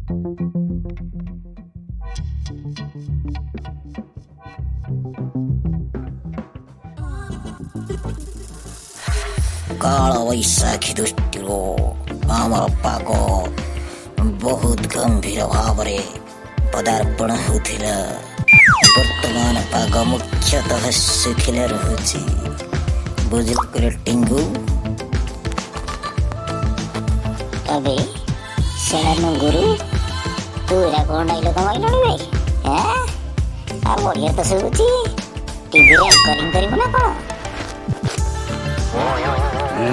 କାଳ ବୈଶାଖୀ ଦୃଷ୍ଟିରୁ ଆମର ପାଗ ବହୁତ ଗମ୍ଭୀର ଭାବରେ ପଦାର୍ପଣ ହେଉଥିଲା। ବର୍ତ୍ତମାନ ପାଗ ମୁଖ୍ୟତଃ ଶୁଖିଲା ରହୁଛି। ବୁଝିଲ ଟିଙ୍ଗୁ? अबे सेना गुरु तू एरा कोन डायलॉग माइलଣି ବେ आ बढ़िया तो सुबुची टीवी रे एंकरिंग करिबो ना कोन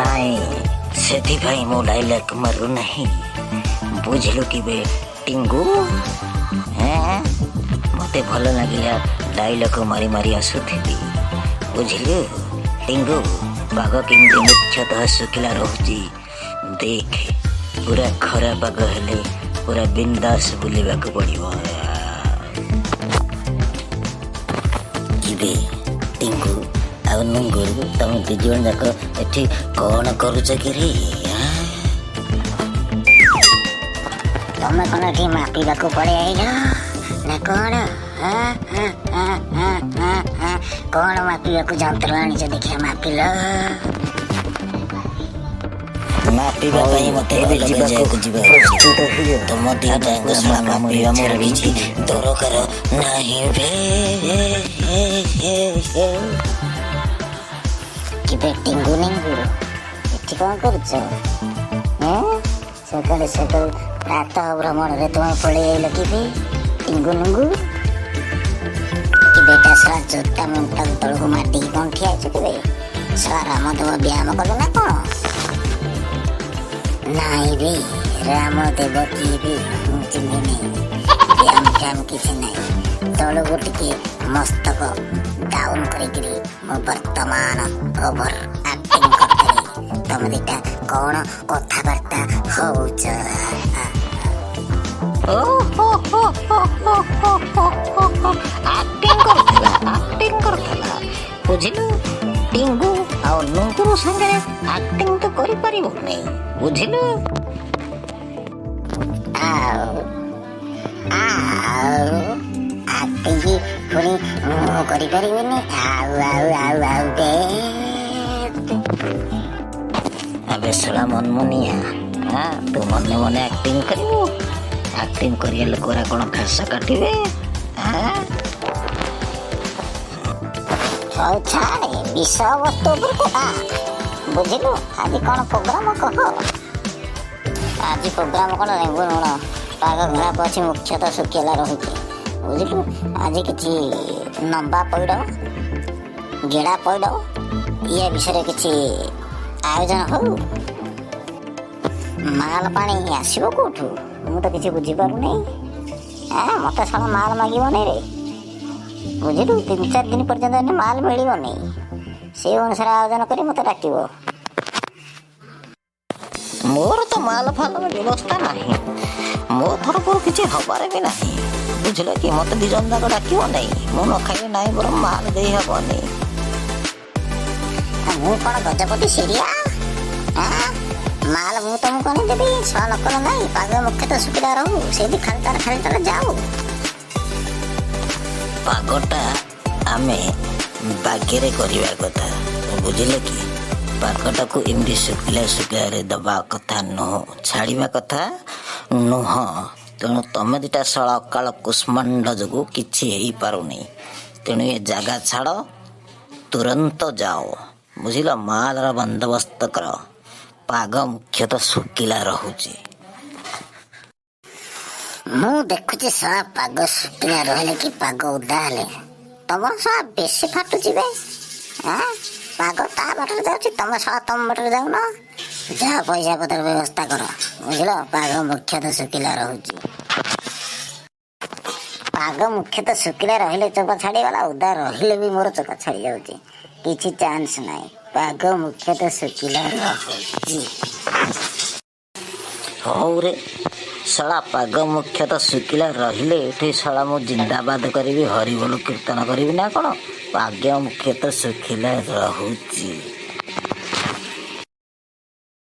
ନାଇଁ, ସେଥିପାଇଁ ମୁଁ ଡାଇଲଗ ମାରୁ ନାହିଁ। ବୁଝିଲୁ କି ବେ ଟିଙ୍ଗୁ? ମତେ ଭଲ ଲାଗିଲା ଡାଇଲଗ ମାରି ମାରି ଆସୁଥିଲି। ବୁଝିଲୁ ଟିଙ୍ଗୁ? ପାଗ କେମିତି ମୁଖ୍ୟତଃ ଶୁଖିଲା ରହୁଛି ଦେଖ। ପୁରା ଖରା ପାଗ ହେଲେ ପୁରା ବିନ୍ଦାସ ବୁଲିବାକୁ ପଡ଼ିବ। କିବେ ଟିଙ୍ଗୁ ଆଉ ନୁଙ୍ଗୁରୁ, ତମେ ଦି ଜଣ ଯାକ ଏଠି କଣ କରୁଛ କି ରେ? ତମେ କଣ ଏଠି ମାପିବାକୁ ପଳେଇ ଆଇଲ ନା କଣ? କଣ ମାପିବାକୁ ଯନ୍ତ୍ର ଆଣିଛ ଦେଖିଆ ମାପିଲ। ମାପିବା ପାଇଁ ମତେ ଯିବାକୁ ତମ ଦିଟାଙ୍କ ଶଳା ମାପିବା ମୋର କିଛି ଦରକାର ନାହିଁ ବେ। କିବେ ଟିଙ୍ଗୁ ନିଙ୍ଗୁ ଏଠି କଣ କରୁଛ? ସକାଳୁ ସକାଳୁ ପ୍ରାତଃ ଭ୍ରମଣରେ ତୁମେ ପଳେଇ ଆଇଲ କିବେ ଟିଙ୍ଗୁ ନିଙ୍ଗୁ? କିବେ ତା ଶଳା ଜୋତା ମୁଣ୍ଟା ତଳକୁ ମାଟିକି କଣ ଠିଆ ହେଇଛ କିବେ? ଶଳା ରାମଦେବ ବ୍ୟାୟାମ କଲୁ ନା କଣ? ନାଇଁ ବେ ରାମଦେବ କିଏ ବେ ମୁଁ ଚିହ୍ନିନି। ବ୍ୟାୟାମ ଫ୍ୟାମ କିଛି ନାହିଁ। ତଳକୁ ଟିକେ ମସ୍ତକ ଡାଉନ କରିକିରି ମୁଁ ବର୍ତ୍ତମାନ ଓଭର ଆକ୍ଟିଂ କରିଥିଲି। ତମେ ଦିଟା କଣ କଥାବାର୍ତ୍ତା ହଉଛ? ଆକ୍ଟିଂ କରୁଥିଲା ବୁଝିଲୁ? ଟିଙ୍ଗୁ ଆଉ ନୁଙ୍ଗୁରୁ ସାଙ୍ଗରେ ଆକ୍ଟିଂ ତ କରିପାରିବୁନି। ବୁଝିଲୁ? ଆକ୍ଟିଂ ପୁଣି ମୁଁ କରିପାରିବିନି। ଆବେ ଶଳା ମନମୁନିଆ, ତୁ ମନେ ମନେ ଆକ୍ଟିଂ କରିବୁ? ଆକ୍ଟିଂ କରିବା ଲୋକରା କଣ ଘାସ କାଟିବେ? ହଉ ଛାଡ଼େ ବିଷୟବସ୍ତୁ ଉପରକୁ ଆ। ବୁଝିଲୁ ଆଜି କଣ ପ୍ରୋଗ୍ରାମ କହ? ଆଜି ପ୍ରୋଗ୍ରାମ କଣ ଲେମ୍ବୁ ଲୁଣ। ପାଗ ଖରାପ ଅଛି, ମୁଖ୍ୟତଃ ଶୁଖିଲା ରହୁଛି। ବୁଝିଲୁ ଆଜି କିଛି ନମ୍ବା ପଇଡ଼ ଗେଡ଼ା ପଇଡ଼ ଇଏ ବିଷୟରେ କିଛି ଆୟୋଜନ ହଉ। ମାଲ ପାଣି ଆସିବ କୋଉଠୁ ମୁଁ ତ କିଛି ବୁଝିପାରୁନି। ମତେ ଶଳା ମାଲ ମାଗିବନି ରେ। ବୁଝିଲୁ 3-4 ଦିନ ପର୍ଯ୍ୟନ୍ତ ଏନେ ମାଲ ମିଳିବନି। ସେଇ ଅନୁସାରେ ଆୟୋଜନ କରି ମତେ ଡାକିବ। ମୋର ତ ମାଲ ଫାଲର ବ୍ୟବସ୍ଥା ନାହିଁ। ମୋ ତରଫରୁ କିଛି ହବାରେ ବି ନାହିଁ। ବୁଝିଲ କି? ମତେ ଦି ଜଣ ଯାକ ଡାକିବ ନାହିଁ। ମୁଁ ନ ଖାଇଲେ ନାହିଁ ବରଂ ମାଲ ଦେଇ ହବନି। ମୁଁ କଣ ଗଜପତି ସିରିଆ? ମାଲ ମୁଁ ତମକୁ ଆଣି ଦେବି। ଶହ ନକଲ ନାହିଁ। ପାଗ ମୁଖ୍ୟତଃ ଶୁଖିଲା ରହୁ। ସେଇଠି ଖାଲିଟାରେ ଯାଉ। ପାଗଟା ଆମେ ବାଗେରେ କରିବା କଥା। ବୁଝିଲେ କି? ପାଗଟାକୁ ଏମିତି ଶୁଖିଲାରେ ଦବା କଥା ନୁହଁ, ଛାଡ଼ିବା କଥା ନୁହଁ। ତେଣୁ ତମେ ଦିଟା ଶଳା ଅକାଳ କୁଷ୍ମାଣ୍ଡ ଯୋଗୁଁ କିଛି ହେଇପାରୁନି। ତେଣୁ ଏ ଜାଗା ଛାଡ଼, ତୁରନ୍ତ ଯାଅ। ବୁଝିଲ? ମାଲର ବନ୍ଦୋବସ୍ତ କର। ପାଗ ମୁଖ୍ୟତଃ ଶୁଖିଲା ରହୁଛି। ମୁଁ ଦେଖୁଛି ଶଳା ପାଗ ଶୁଖିଲା ରହିଲେ କି ପାଗ ଉଦା ହେଲେ ତମର ଶଳା ବେଶୀ ଫାଟୁଛି ବେ। ପାଗ ତା ବାଟରେ ଯାଉଛି, ତମେ ଶଳା ତମ ବାଟରେ ଯାଉନ। ଯାହା ପଇସା ପତ୍ର ବ୍ୟବସ୍ଥା କର। ବୁଝିଲ? ପାଗ ମୁଖ୍ୟତଃ ଶୁଖିଲା ରହୁଛି। ପାଗ ମୁଖ୍ୟତଃ ଶୁଖିଲା ରହିଲେ ଚୋପା ଛାଡ଼ିଗଲା, ଉଦା ରହିଲେ ବି ମୋର ଚୋପା ଛାଡ଼ି ଯାଉଛି। କିଛି ଚାନ୍ସ ନାହିଁ। ପାଗ ମୁଖ୍ୟତଃ ଶୁଖିଲା ରହୁଛି। ହଉ ରେ ଶଳା ପାଗ ମୁଖ୍ୟତଃ ଶୁଖିଲା ରହିଲେ ଏଠି ଶଳା ମୁଁ ଜିନ୍ଦାବାଦ କରିବି, ହରିବୋଲ କୀର୍ତ୍ତନ କରିବି ନା କଣ? ପାଗ ମୁଖ୍ୟତଃ ଶୁଖିଲା ରହୁଛି।